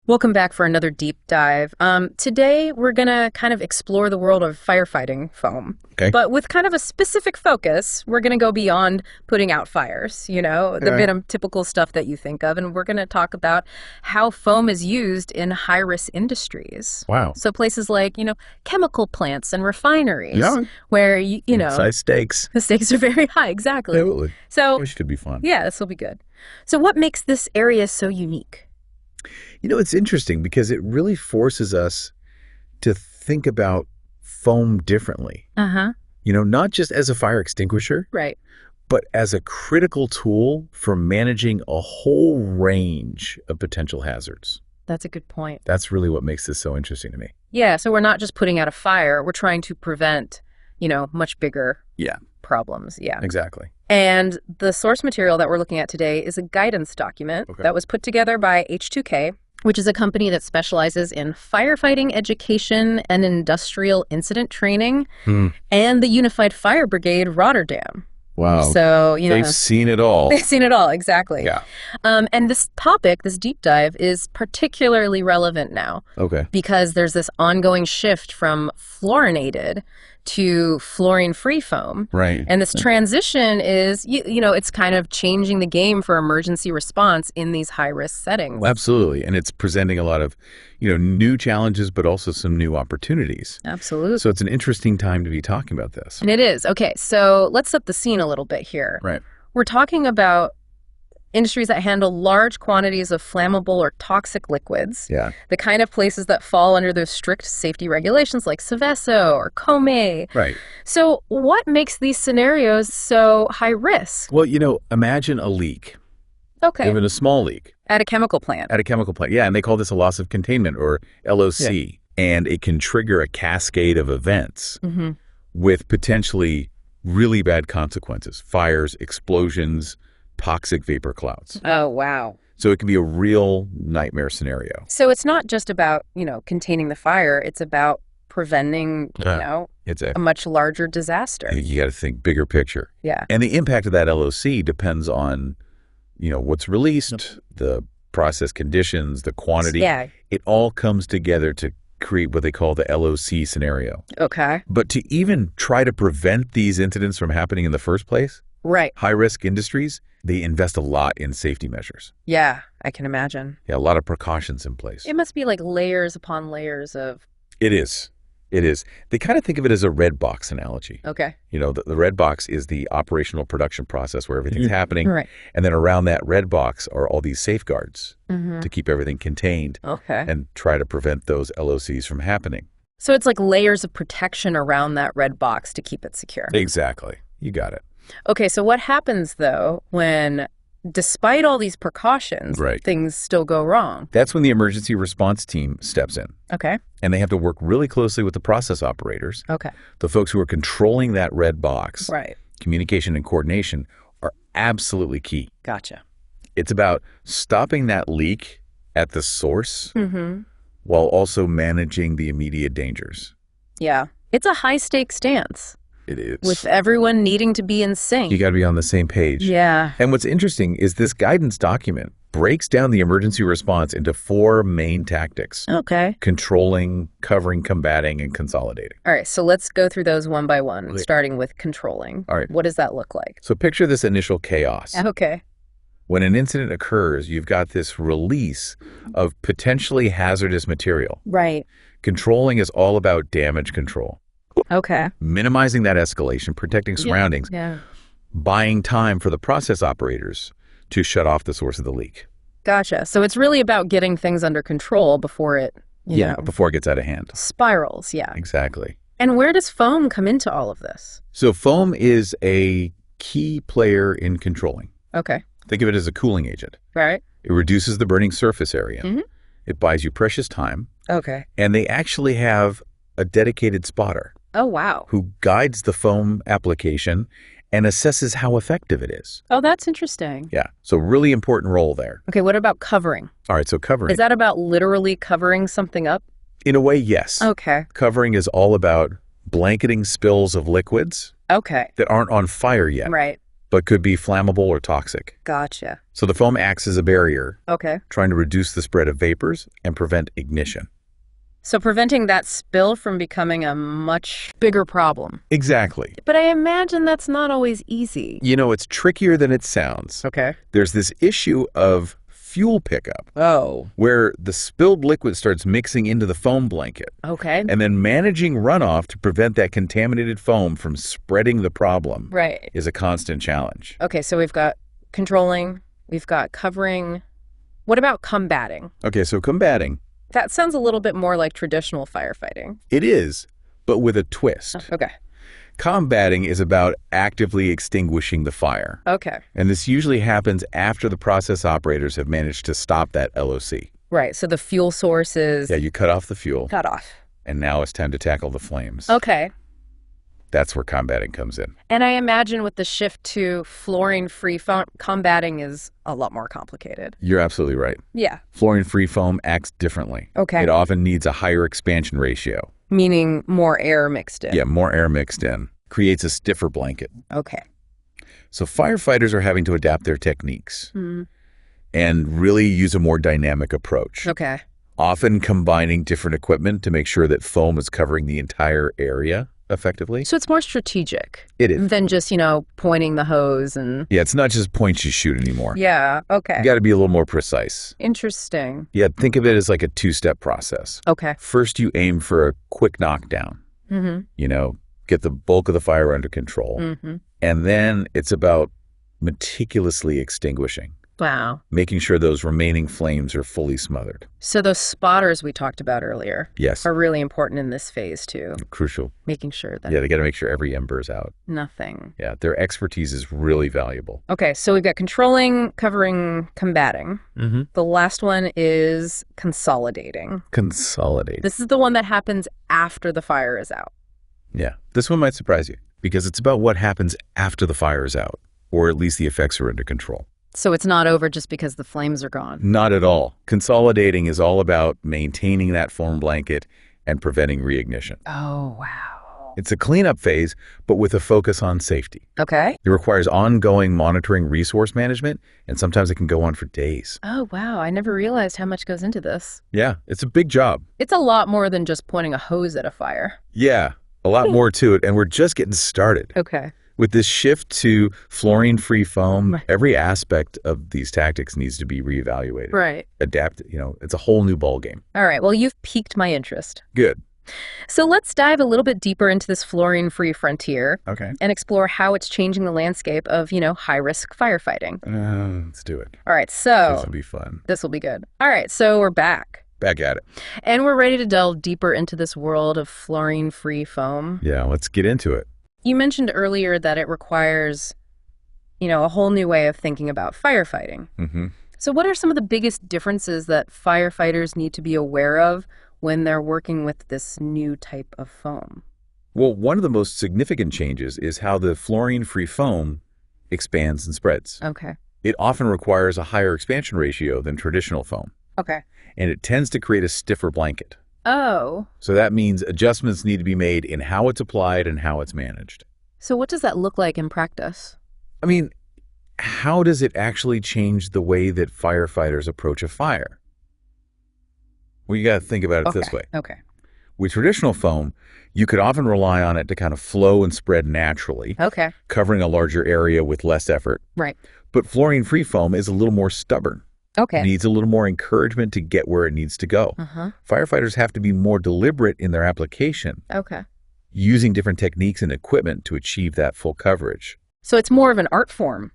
Welcome back for another deep dive. Today, we're going to kind of explore the world of firefighting foam. Okay. But with kind of a specific focus, we're going to go beyond putting out fires, the typical stuff that you think of. And we're going to talk about how foam is used in high-risk industries. Wow. So places like, chemical plants and refineries. Yeah. Where, Size stakes. the stakes are very high. Exactly. Absolutely. So, Which could be fun. yeah, this will be good. So what makes this area so unique? It's interesting because it really forces us to think about foam differently. Uh-huh. Not just as a fire extinguisher, Right. but as a critical tool for managing a whole range of potential hazards. That's a good point. That's really what makes this so interesting to me. Yeah, so we're not just putting out a fire, we're trying to prevent, much bigger problems. Yeah. Exactly. And the source material that we're looking at today is a guidance document that was put together by H2K, which is a company that specializes in firefighting education and industrial incident training, and the Unified Fire Brigade Rotterdam. Wow. So, they've seen it all. They've seen it all, exactly. Yeah. And this topic, this deep dive, is particularly relevant now. Okay. Because there's this ongoing shift from fluorinated to fluorine-free foam. Right. And this transition is, it's kind of changing the game for emergency response in these high-risk settings. Absolutely. And it's presenting a lot of, new challenges, but also some new opportunities. Absolutely. So it's an interesting time to be talking about this. And it is. Okay, so let's set the scene a little bit here. Right. We're talking about industries that handle large quantities of flammable or toxic liquids. Yeah. The kind of places that fall under those strict safety regulations like Seveso or COME. Right. So what makes these scenarios so high risk? Well, imagine a leak. Okay. Even a small leak. At a chemical plant. At a chemical plant. Yeah, and they call this a loss of containment or LOC. Yeah. And it can trigger a cascade of events with potentially really bad consequences. Fires, explosions, toxic vapor clouds. Oh, wow. So it can be a real nightmare scenario. So it's not just about, containing the fire. It's about preventing, it's a much larger disaster. You got to think bigger picture. Yeah. And the impact of that LOC depends on, what's released, the process conditions, the quantity. Yeah. It all comes together to create what they call the LOC scenario. Okay. But to even try to prevent these incidents from happening in the first place, right, high-risk industries, they invest a lot in safety measures. Yeah, I can imagine. Yeah, a lot of precautions in place. It must be like layers upon layers of... It is. It is. They kind of think of it as a red box analogy. Okay. The red box is the operational production process where everything's happening. Right. And then around that red box are all these safeguards to keep everything contained and try to prevent those LOCs from happening. So it's like layers of protection around that red box to keep it secure. Exactly. You got it. Okay, so what happens, though, when, despite all these precautions, things still go wrong? That's when the emergency response team steps in. Okay. And they have to work really closely with the process operators. Okay. The folks who are controlling that red box. Right. Communication and coordination are absolutely key. Gotcha. It's about stopping that leak at the source while also managing the immediate dangers. Yeah. It's a high-stakes stance. It is. With everyone needing to be in sync. You got to be on the same page. Yeah. And what's interesting is this guidance document breaks down the emergency response into 4 main tactics. Okay. Controlling, covering, combating, and consolidating. All right, so let's go through those one by one, starting with controlling. All right. What does that look like? So picture this initial chaos. Okay. When an incident occurs, you've got this release of potentially hazardous material. Right. Controlling is all about damage control. Okay. Minimizing that escalation, protecting surroundings, Yeah. buying time for the process operators to shut off the source of the leak. Gotcha. So it's really about getting things under control before it, before it gets out of hand. Spirals, yeah. Exactly. And where does foam come into all of this? So foam is a key player in controlling. Okay. Think of it as a cooling agent. Right. It reduces the burning surface area. It buys you precious time. Okay. And they actually have a dedicated spotter. Oh, wow. Who guides the foam application and assesses how effective it is. Oh, that's interesting. Yeah. So really important role there. Okay, what about covering? All right, so covering. Is that about literally covering something up? In a way, yes. Okay. Covering is all about blanketing spills of liquids that aren't on fire yet. Right. but could be flammable or toxic. Gotcha. So the foam acts as a barrier, Okay. trying to reduce the spread of vapors and prevent ignition. So preventing that spill from becoming a much bigger problem. Exactly. But I imagine that's not always easy. You know, it's trickier than it sounds. Okay. There's this issue of fuel pickup, where the spilled liquid starts mixing into the foam blanket, Okay. and then managing runoff to prevent that contaminated foam from spreading the problem Right. is a constant challenge. Okay, so we've got controlling, we've got covering. What about combating? Okay, so combating, That sounds a little bit more like traditional firefighting. it is, but with a twist. Okay. Combating is about actively extinguishing the fire. Okay. And this usually happens after the process operators have managed to stop that LOC. Right, so the fuel source is Yeah, you cut off the fuel, cut off. and now it's time to tackle the flames. Okay. That's where combating comes in. And I imagine with the shift to fluorine-free combating is a lot more complicated. You're absolutely right. Yeah. Fluorine-free foam acts differently. Okay. It often needs a higher expansion ratio. Meaning more air mixed in. Yeah, more air mixed in. Creates a stiffer blanket. Okay. So firefighters are having to adapt their techniques Mm. and really use a more dynamic approach. Okay. Often combining different equipment to make sure that foam is covering the entire area effectively. So it's more strategic It is. than just, pointing the hose and... Yeah, it's not just points you shoot anymore. Yeah, okay. You got to be a little more precise. Interesting. Yeah, think of it as like a two-step process. Okay. First, you aim for a quick knockdown. Mm-hmm. Get the bulk of the fire under control. Mm-hmm. And then it's about meticulously extinguishing, Wow. making sure those remaining flames are fully smothered. So those spotters we talked about earlier Yes, are really important in this phase too, crucial. making sure that Yeah, they got to make sure every ember is out. nothing. Yeah, their expertise is really valuable. Okay, so we've got controlling, covering, combating. Mm-hmm. The last one is consolidating. Consolidate. This is the one that happens after the fire is out. Yeah, this one might surprise you because it's about what happens after the fire is out, or at least the effects are under control. So it's not over just because the flames are gone. Not at all. Consolidating is all about maintaining that foam blanket and preventing reignition. Oh, wow. It's a cleanup phase, but with a focus on safety. Okay. It requires ongoing monitoring, resource management, and sometimes it can go on for days. Oh, wow. I never realized how much goes into this. Yeah, it's a big job. It's a lot more than just pointing a hose at a fire. Yeah, a lot more to it, and we're just getting started. Okay. With this shift to fluorine-free foam, every aspect of these tactics needs to be reevaluated. Right. Adapt, it's a whole new ballgame. All right. Well, you've piqued my interest. Good. So let's dive a little bit deeper into this fluorine-free frontier Okay. and explore how it's changing the landscape of, high-risk firefighting. Let's do it. All right. So This will be fun. this will be good. All right. So we're back. Back at it. And we're ready to delve deeper into this world of fluorine-free foam. Yeah, let's get into it. You mentioned earlier that it requires, a whole new way of thinking about firefighting. Mm-hmm. So what are some of the biggest differences that firefighters need to be aware of when they're working with this new type of foam? Well, one of the most significant changes is how the fluorine-free foam expands and spreads. Okay. It often requires a higher expansion ratio than traditional foam, Okay. and it tends to create a stiffer blanket. Oh. So that means adjustments need to be made in how it's applied and how it's managed. So what does that look like in practice? I mean, how does it actually change the way that firefighters approach a fire? Well, you got to think about it this way. Okay. With traditional foam, you could often rely on it to kind of flow and spread naturally, Okay. covering a larger area with less effort. Right. But fluorine-free foam is a little more stubborn. Okay. Needs a little more encouragement to get where it needs to go. Uh-huh. Firefighters have to be more deliberate in their application, Okay. using different techniques and equipment to achieve that full coverage. So it's more of an art form.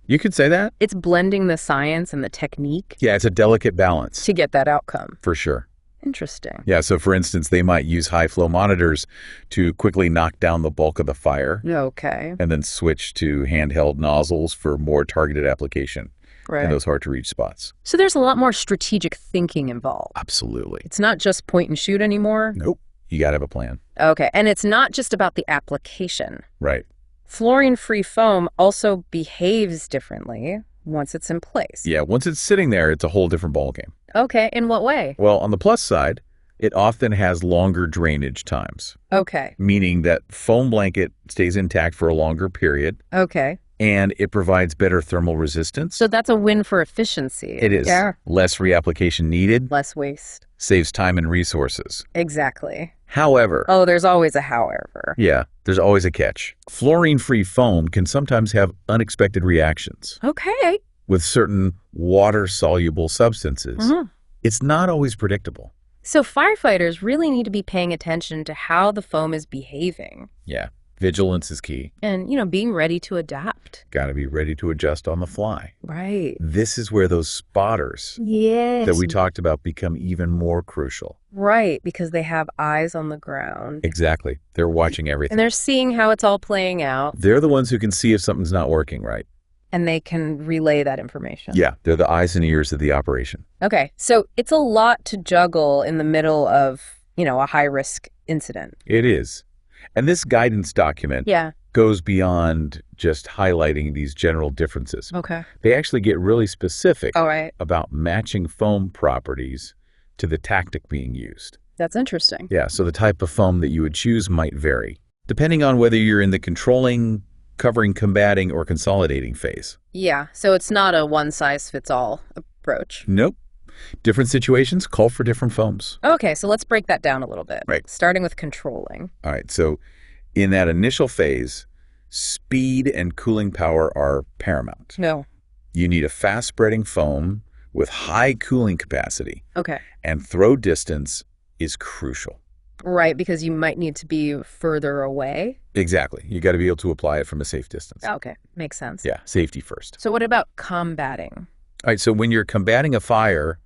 You could say that? It's blending the science and the technique Yeah, it's a delicate balance, to get that outcome. for sure. Interesting. Yeah, so for instance, they might use high flow monitors to quickly knock down the bulk of the fire Okay. and then switch to handheld nozzles for more targeted application Right. in those hard to reach spots. So there's a lot more strategic thinking involved. Absolutely. It's not just point and shoot anymore. Nope. You got to have a plan. Okay. And it's not just about the application. Right. Fluorine-free foam also behaves differently once it's in place. Yeah, once it's sitting there, it's a whole different ballgame. Okay. In what way? Well, on the plus side, It often has longer drainage times, Okay. meaning that foam blanket stays intact for a longer period, Okay. and it provides better thermal resistance. So that's a win for efficiency. It is. Yeah. Less reapplication needed, Less waste. saves time and resources. Exactly. However, Oh, there's always a however. yeah, there's always a catch. Fluorine-free foam can sometimes have unexpected reactions Okay. with certain water-soluble substances. Mhm. It's not always predictable. So firefighters really need to be paying attention to how the foam is behaving Yeah, vigilance is key. and, being ready to adapt. Got to be ready to adjust on the fly. Right. This is where those spotters Yes. that we talked about become even more crucial. Right, because they have eyes on the ground. Exactly. They're watching everything. And they're seeing how it's all playing out, They're the ones who can see if something's not working right. and they can relay that information. Yeah, they're the eyes and ears of the operation. Okay, so it's a lot to juggle in the middle of, a high-risk incident. It is. And this guidance document Yeah. goes beyond just highlighting these general differences. Okay. They actually get really specific All right. about matching foam properties to the tactic being used. That's interesting. Yeah, so the type of foam that you would choose might vary, depending on whether you're in the controlling, covering, combating, or consolidating phase. Yeah, so it's not a one-size-fits-all approach. Nope. Different situations call for different foams. Okay, so let's break that down a little bit. Right. Starting with controlling. All right, so in that initial phase, speed and cooling power are paramount. No. You need a fast-spreading foam with high cooling capacity, Okay. and throw distance is crucial. Right, because you might need to be further away. Exactly. You got to be able to apply it from a safe distance. Okay, makes sense. Yeah, safety first. So what about combating? All right, so when you're combating a fire,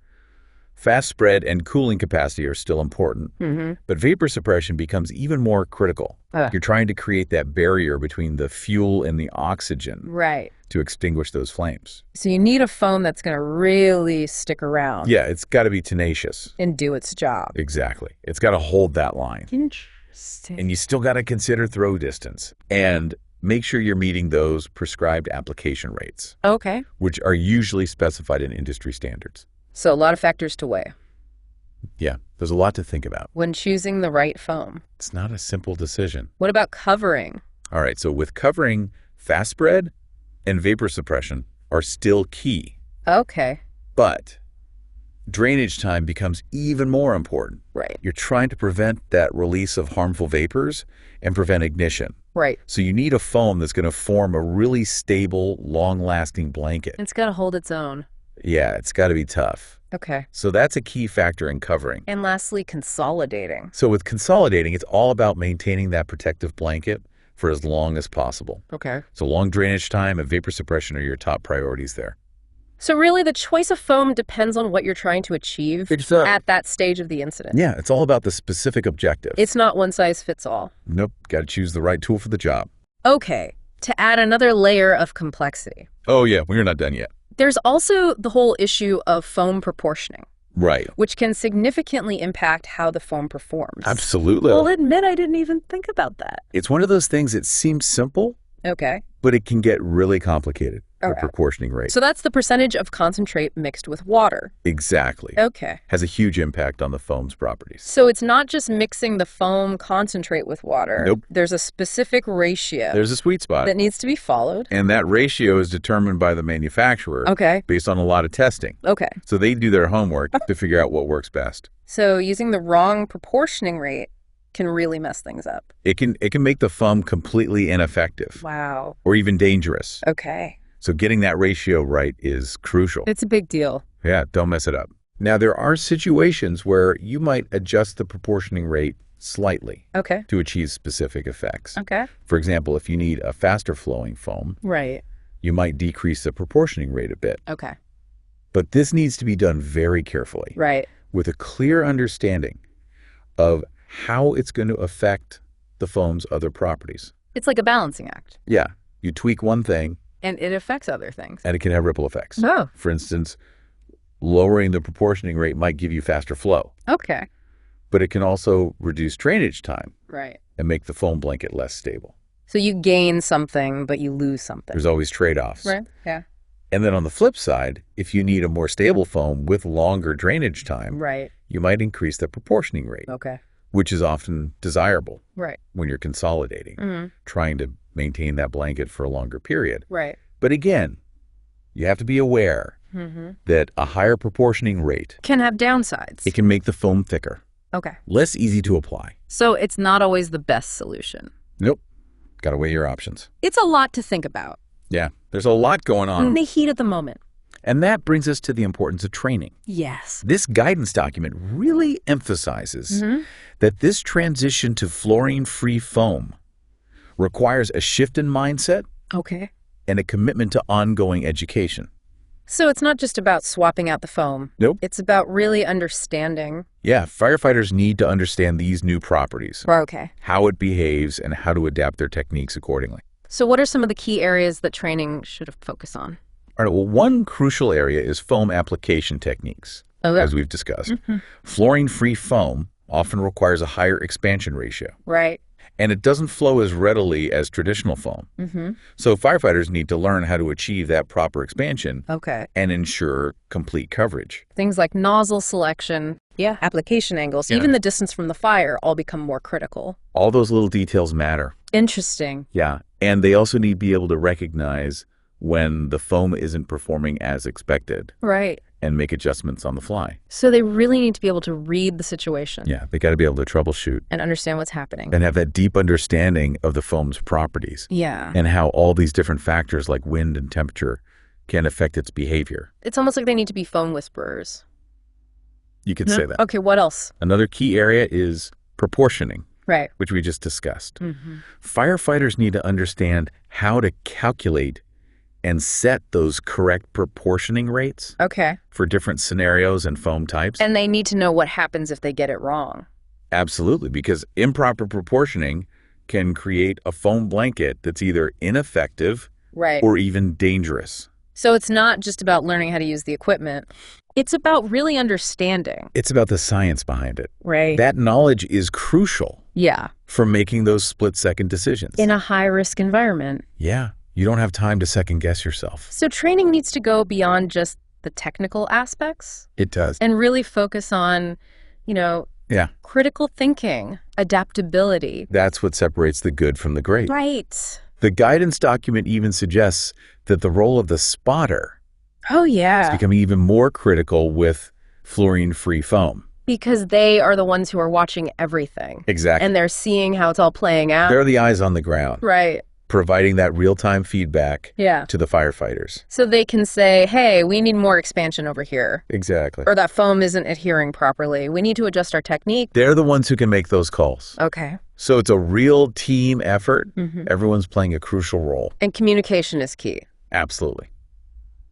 fast spread and cooling capacity are still important, Mm-hmm. but vapor suppression becomes even more critical. You're trying to create that barrier between the fuel and the oxygen Right. to extinguish those flames. So you need a foam that's going to really stick around. Yeah, it's got to be tenacious. And do its job. Exactly. It's got to hold that line. Interesting. And you still got to consider throw distance and make sure you're meeting those prescribed application rates, Okay. which are usually specified in industry standards. So a lot of factors to weigh Yeah, there's a lot to think about. when choosing the right foam. It's not a simple decision. What about covering? All right, so with covering, fast spread and vapor suppression are still key, Okay. but drainage time becomes even more important. Right. You're trying to prevent that release of harmful vapors and prevent ignition. Right. So you need a foam that's going to form a really stable, long-lasting blanket. It's got to hold its own. Yeah, it's got to be tough. Okay. So that's a key factor in covering. And lastly, consolidating. So with consolidating, it's all about maintaining that protective blanket for as long as possible. Okay. So long drainage time and vapor suppression are your top priorities there. So really, the choice of foam depends on what you're trying to achieve at that stage of the incident. Yeah, it's all about the specific objective. It's not one size fits all. Nope, got to choose the right tool for the job. Okay. To add another layer of complexity, Oh yeah, we're not done yet. there's also the whole issue of foam proportioning, Right. which can significantly impact how the foam performs. Absolutely. I'll admit I didn't even think about that. It's one of those things that seems simple, Okay. but it can get really complicated, the All right. proportioning rate. So that's the percentage of concentrate mixed with water. Exactly. Okay. Has a huge impact on the foam's properties. So it's not just mixing the foam concentrate with water. Nope. There's a specific ratio There's a sweet spot. that needs to be followed. And that ratio is determined by the manufacturer Okay. based on a lot of testing. Okay. So they do their homework to figure out what works best. So using the wrong proportioning rate can really mess things up. It can make the foam completely ineffective Wow. or even dangerous. Okay. So getting that ratio right is crucial. It's a big deal. Yeah, don't mess it up. Now, there are situations where you might adjust the proportioning rate slightly Okay. to achieve specific effects. Okay. For example, if you need a faster flowing foam, Right. you might decrease the proportioning rate a bit. Okay. But this needs to be done very carefully Right. with a clear understanding of how it's going to affect the foam's other properties. It's like a balancing act. Yeah, you tweak one thing And it affects other things. and it can have ripple effects. Oh. For instance, lowering the proportioning rate might give you faster flow, Okay. but it can also reduce drainage time Right. and make the foam blanket less stable. So you gain something, but you lose something. There's always trade-offs. Right. Yeah. And then on the flip side, if you need a more stable foam with longer drainage time, Right. you might increase the proportioning rate, Okay. which is often desirable Right. when you're consolidating, trying to maintain that blanket for a longer period. Right. But again, you have to be aware that a higher proportioning rate Can have downsides. it can make the foam thicker, Okay. less easy to apply. So it's not always the best solution. Nope. Got to weigh your options. It's a lot to think about Yeah, there's a lot going in on. the heat of the moment. And that brings us to the importance of training. Yes. This guidance document really emphasizes that this transition to fluorine-free foam requires a shift in mindset Okay. and a commitment to ongoing education. So it's not just about swapping out the foam. Nope. It's about really understanding. Yeah, firefighters need to understand these new properties, Okay. how it behaves, and how to adapt their techniques accordingly. So what are some of the key areas that training should focus on? All right, well, one crucial area is foam application techniques, as we've discussed. Fluorine-free foam often requires a higher expansion ratio, Right. and it doesn't flow as readily as traditional foam. So firefighters need to learn how to achieve that proper expansion Okay. and ensure complete coverage. Things like nozzle selection, application angles, even the distance from the fire all become more critical. All those little details matter. Interesting. Yeah, and they also need to be able to recognize when the foam isn't performing as expected Right. and make adjustments on the fly. So they really need to be able to read the situation Yeah, they got to be able to troubleshoot and understand what's happening. and have that deep understanding of the foam's properties Yeah. and how all these different factors like wind and temperature can affect its behavior. It's almost like they need to be foam whisperers. You could say that. Okay, what else? Another key area is proportioning, Right. which we just discussed. Firefighters need to understand how to calculate and set those correct proportioning rates Okay. for different scenarios and foam types. And they need to know what happens if they get it wrong. Absolutely, because improper proportioning can create a foam blanket that's either ineffective Right. or even dangerous. So it's not just about learning how to use the equipment. It's about really understanding. It's about the science behind it. Right. That knowledge is crucial Yeah. for making those split-second decisions. In a high-risk environment. Yeah, you don't have time to second-guess yourself. So training needs to go beyond just the technical aspects It does. and really focus on, Yeah, critical thinking, adaptability. that's what separates the good from the great. Right. The guidance document even suggests that the role of the spotter Oh, is yeah. becoming even more critical with fluorine-free foam. Because they are the ones who are watching everything. Exactly. And they're seeing how it's all playing out. They're the eyes on the ground, Right. providing that real-time feedback Yeah. to the firefighters. So they can say, hey, we need more expansion over here. Exactly. Or that foam isn't adhering properly. We need to adjust our technique. They're the ones who can make those calls. Okay. So it's a real team effort. Everyone's playing a crucial role. And communication is key. Absolutely.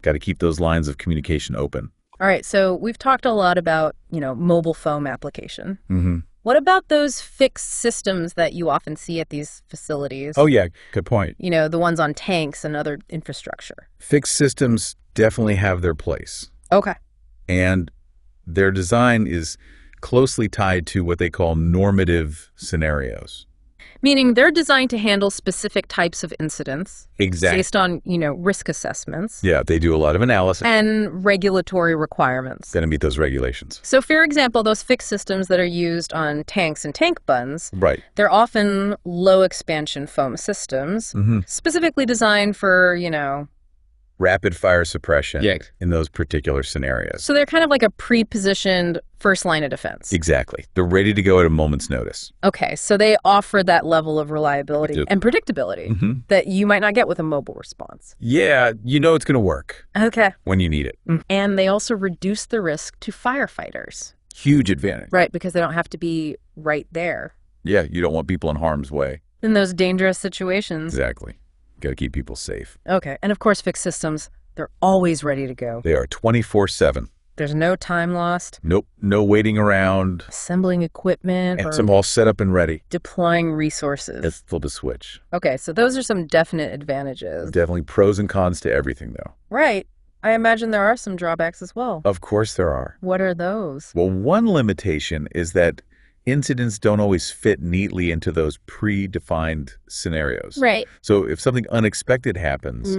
Got to keep those lines of communication open. All right. So we've talked a lot about, mobile foam application. Mm-hmm. What about those fixed systems that you often see at these facilities? Oh, yeah. Good point. The ones on tanks and other infrastructure. Fixed systems definitely have their place. Okay. And their design is closely tied to what they call normative scenarios. Meaning they're designed to handle specific types of incidents. Exactly. Based on, risk assessments. Yeah, they do a lot of analysis. And regulatory requirements. Got to meet those regulations. So, for example, those fixed systems that are used on tanks and tank buns, Right. they're often low expansion foam systems, specifically designed for, Rapid fire suppression Yeah. in those particular scenarios. so they're kind of like a pre-positioned first line of defense. Exactly. They're ready to go at a moment's notice. Okay, so they offer that level of reliability Yep. and predictability that you might not get with a mobile response. Yeah, you know it's going to work Okay. when you need it. And they also reduce the risk to firefighters, Huge advantage. right? Because they don't have to be right there Yeah, you don't want people in harm's way. in those dangerous situations. Exactly. Got to keep people safe. Okay, and of course, fixed systems, they're always ready to go. They are 24/7. There's no time lost. Nope, no waiting around. Assembling equipment And or some all set up and ready. deploying resources. It's flip a switch. Okay, so those are some definite advantages. Definitely pros and cons to everything, though. Right. I imagine there are some drawbacks as well. Of course there are. What are those? Well, one limitation is that incidents don't always fit neatly into those predefined scenarios. Right. So if something unexpected happens,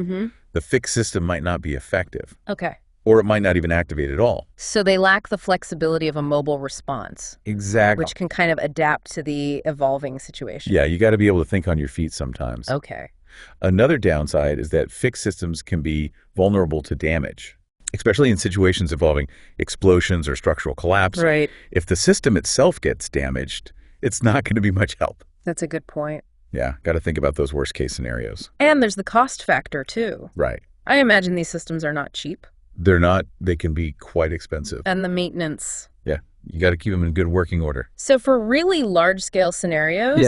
the fixed system might not be effective. Okay. Or it might not even activate at all. So they lack the flexibility of a mobile response. Exactly. Which can kind of adapt to the evolving situation. Yeah, you got to be able to think on your feet sometimes. Okay. Another downside is that fixed systems can be vulnerable to damage, especially in situations involving explosions or structural collapse. Right. If the system itself gets damaged, it's not going to be much help. That's a good point. Yeah, got to think about those worst case scenarios. And there's the cost factor, too. Right. I imagine these systems are not cheap. They're not. They can be quite expensive. And the maintenance. Yeah, you got to keep them in good working order. So for really large-scale scenarios,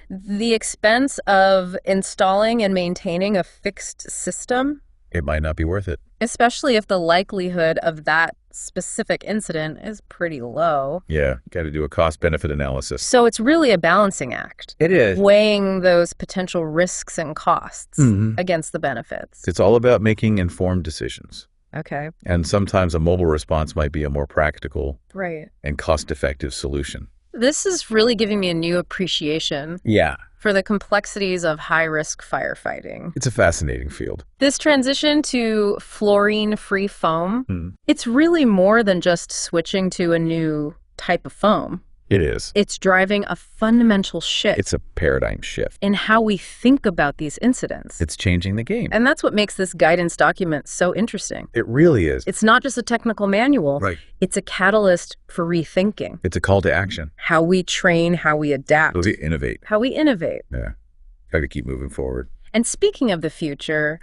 the expense of installing and maintaining a fixed system, it might not be worth it. Especially if the likelihood of that specific incident is pretty low. Yeah, got to do a cost-benefit analysis. So it's really a balancing act. It is. Weighing those potential risks and costs against the benefits. It's all about making informed decisions. Okay. And sometimes a mobile response might be a more practical and cost-effective solution. This is really giving me a new appreciation for the complexities of high-risk firefighting. It's a fascinating field. This transition to fluorine-free foam, it's really more than just switching to a new type of foam. It is. It's driving a fundamental shift. It's a paradigm shift. In how we think about these incidents. It's changing the game. And that's what makes this guidance document so interesting. It really is. It's not just a technical manual. Right. It's a catalyst for rethinking. It's a call to action. How we train, how we adapt. How we innovate. How we innovate. Yeah. Got to keep moving forward. And speaking of the future,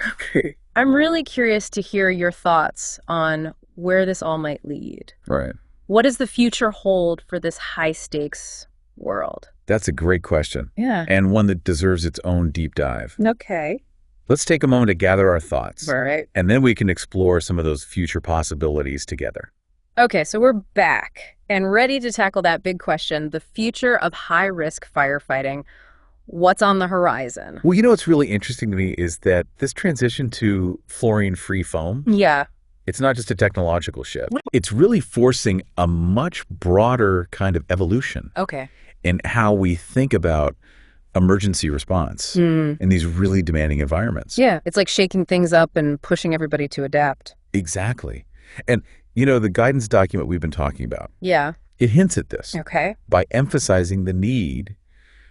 I'm really curious to hear your thoughts on where this all might lead. Right. What does the future hold for this high-stakes world? That's a great question. Yeah. And one that deserves its own deep dive. Okay. Let's take a moment to gather our thoughts. All right. And then we can explore some of those future possibilities together. Okay, so we're back and ready to tackle that big question, the future of high-risk firefighting. What's on the horizon? Well, you know what's really interesting to me is that this transition to fluorine-free foam, it's not just a technological shift. It's really forcing a much broader kind of evolution in how we think about emergency response in these really demanding environments. Yeah, it's like shaking things up and pushing everybody to adapt. Exactly. And, you know, the guidance document we've been talking about, it hints at this by emphasizing the need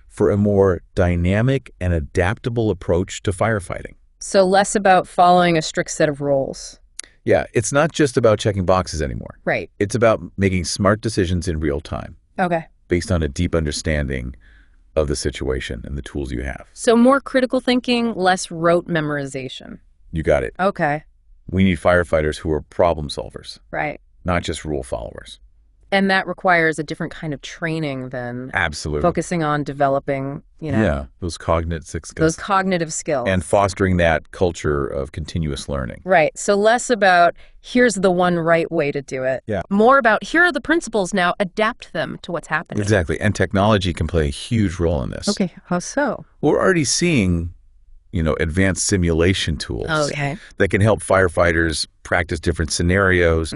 for a more dynamic and adaptable approach to firefighting. So less about following a strict set of rules. Yeah, it's not just about checking boxes anymore. Right. It's about making smart decisions in real time. Based on a deep understanding of the situation and the tools you have. So more critical thinking, less rote memorization. You got it. Okay. We need firefighters who are problem solvers. Right. Not just rule followers. And that requires a different kind of training than focusing on developing, you know. Those cognitive skills. Those cognitive skills. And fostering that culture of continuous learning. Right. So less about, here's the one right way to do it. More about, here are the principles, now adapt them to what's happening. Exactly. And technology can play a huge role in this. Okay. How so? We're already seeing, you know, advanced simulation tools that can help firefighters practice different scenarios,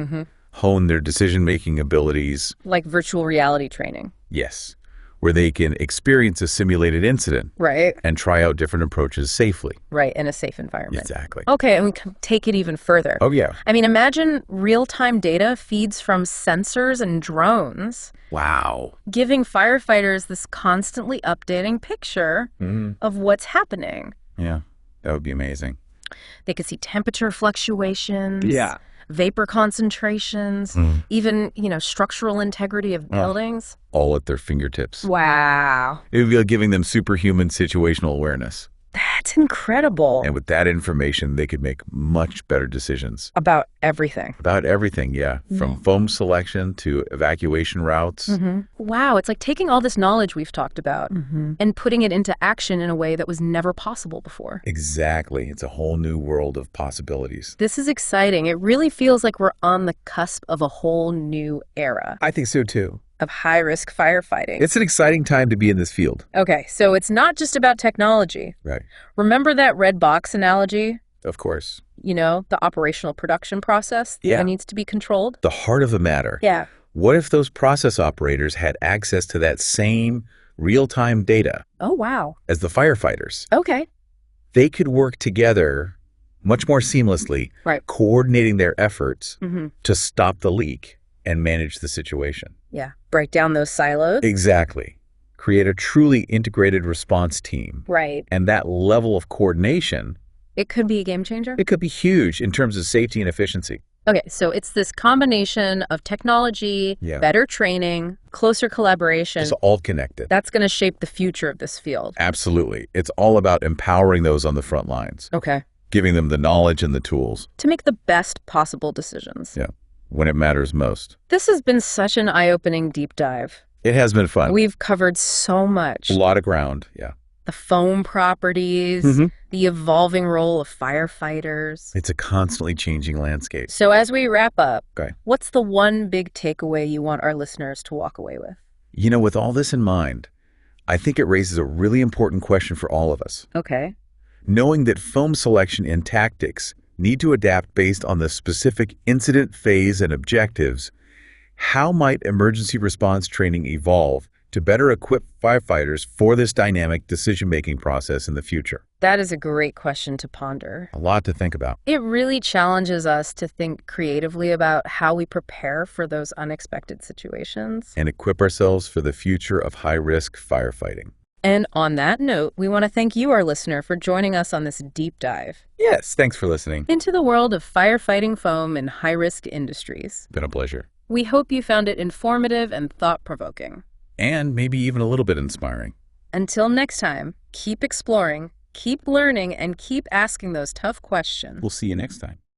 hone their decision-making abilities. Like virtual reality training. Yes, where they can experience a simulated incident. Right. And try out different approaches safely. Right, in a safe environment. Exactly. Okay, and we can take it even further. Oh, yeah. I mean, imagine real-time data feeds from sensors and drones. Wow. Giving firefighters this constantly updating picture of what's happening. Yeah, that would be amazing. They could see temperature fluctuations. Yeah. Vapor concentrations, even, you know, structural integrity of buildings. All at their fingertips. Wow. It would be like giving them superhuman situational awareness. That's incredible. And with that information, they could make much better decisions. About everything. About everything, yeah. From foam selection to evacuation routes. Wow, it's like taking all this knowledge we've talked about and putting it into action in a way that was never possible before. Exactly. It's a whole new world of possibilities. This is exciting. It really feels like we're on the cusp of a whole new era. I think so, too. Of high-risk firefighting. It's an exciting time to be in this field. Okay, so it's not just about technology. Right. Remember that red box analogy? Of course. You know, the operational production process that needs to be controlled? The heart of the matter. Yeah. What if those process operators had access to that same real-time data? Oh, wow. As the firefighters. Okay. They could work together much more seamlessly, Right. coordinating their efforts to stop the leak and manage the situation. Yeah. Break down those silos. Exactly. Create a truly integrated response team. Right. And that level of coordination, It could be a game changer. it could be huge in terms of safety and efficiency. Okay, so it's this combination of technology, better training, closer collaboration. It's all connected. That's going to shape the future of this field. Absolutely. It's all about empowering those on the front lines. Okay. Giving them the knowledge and the tools. To make the best possible decisions. Yeah. When it matters most. This has been such an eye-opening deep dive. It has been fun. We've covered so much. A lot of ground, yeah. The foam properties, the evolving role of firefighters. It's a constantly changing landscape. So as we wrap up, Okay. what's the one big takeaway you want our listeners to walk away with? You know, with all this in mind, I think it raises a really important question for all of us. Okay. Knowing that foam selection and tactics need to adapt based on the specific incident phase and objectives, how might emergency response training evolve to better equip firefighters for this dynamic decision-making process in the future? That is a great question to ponder. A lot to think about. It really challenges us to think creatively about how we prepare for those unexpected situations. And equip ourselves for the future of high-risk firefighting. And on that note, we want to thank you, our listener, for joining us on this deep dive. Yes, thanks for listening. Into the world of firefighting foam in high-risk industries. Been a pleasure. We hope you found it informative and thought-provoking. And maybe even a little bit inspiring. Until next time, keep exploring, keep learning, and keep asking those tough questions. We'll see you next time.